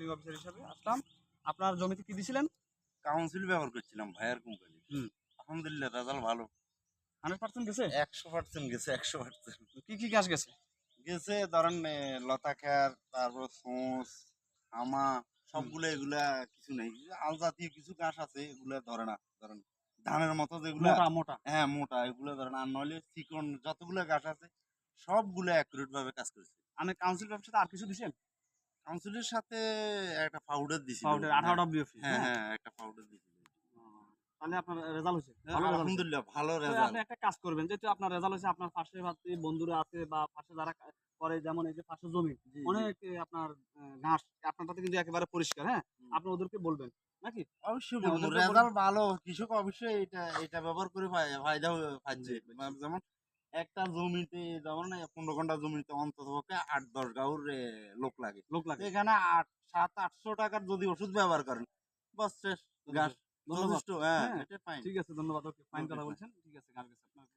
Counselling officer হিসাবে আসলাম। আপনার জমিতে কি দিছিলেন? কাউন্সিল ব্যবহার করছিলাম ভাইয়ার কোম্পানি। হুম। আলহামদুলিল্লাহ রেজাল্ট ভালো। 100% গেছে? 100% গেছে 100%। কি গাছ গেছে? গেছে ধরেন লতা খ্যার, তারপর সোঁস, হামা হুম। সবগুলো এগুলা কিছু নেই। আল জাতীয় কিছু ঘাস আছে এগুলা ধরে না। ধরেন ধানের মতো যেগুলা মোটা, মোটা। হ্যাঁ মোটা এগুলো ধরেন আর নইলে চিকন যতগুলা ঘাস আছে সবগুলো অ্যাকুরেট ভাবে কাজ করেছে। আপনি কাউন্সিল অফিসের সাথে আর কিছু দিছেন? কাউন্সিলের সাথে একটা পাউডার দিছিল। পাউডার হ্যাঁ, 18 WFE, হ্যাঁ, হ্যাঁ? হ্যাঁ একটা পাউডার দিছিল। ও, তাহলে আপনার রেজাল্ট হইছে। ভালো রেজাল্ট হইছে। আলহামদুলিল্লাহ ভালো তো আপনি রেজাল্ট। একটা কাজ করবেন, যেহেতু আপনার রেজাল্ট হইছে, আপনার পাশে বন্ধুরা আছে বা পাশে যারা করে, যেমন এই যে পাশে জমি, জি, জি। অনেক আপনার ঘাস, আপনারটাতে কিন্তু একেবারে পরিষ্কার, হ্যাঁ? হুম। আপনি ওদেরকে বলবেন, নাকি? অবশ্যই হ্যাঁ, বলবো ওদেরকে রেজাল্ট ভালো কৃষক অবশ্যই এটা ব্যবহার করে ফায়দা পাচ্ছে। জি, বুঝছি। যেমন একটা জমিতে যেমন 15 ঘন্টা জমিতে অন্তত পক্ষে 8-10 গাউর লোক লাগে। লোক তো লাগে। এখানে 700-800 টাকার যদি ওষুধ ব্যবহার করেন বাস শেষ ঘাস ধন্যবাদ। যথেষ্ট হ্যাঁ হ্যাঁ, এটা ফাইন। ঠিক আছে, ধন্যবাদ। ওকে, ফাইন ওকে কথা ফাইন। বলছেন। ঠিক আছে, ঘাস গেছে আপনার।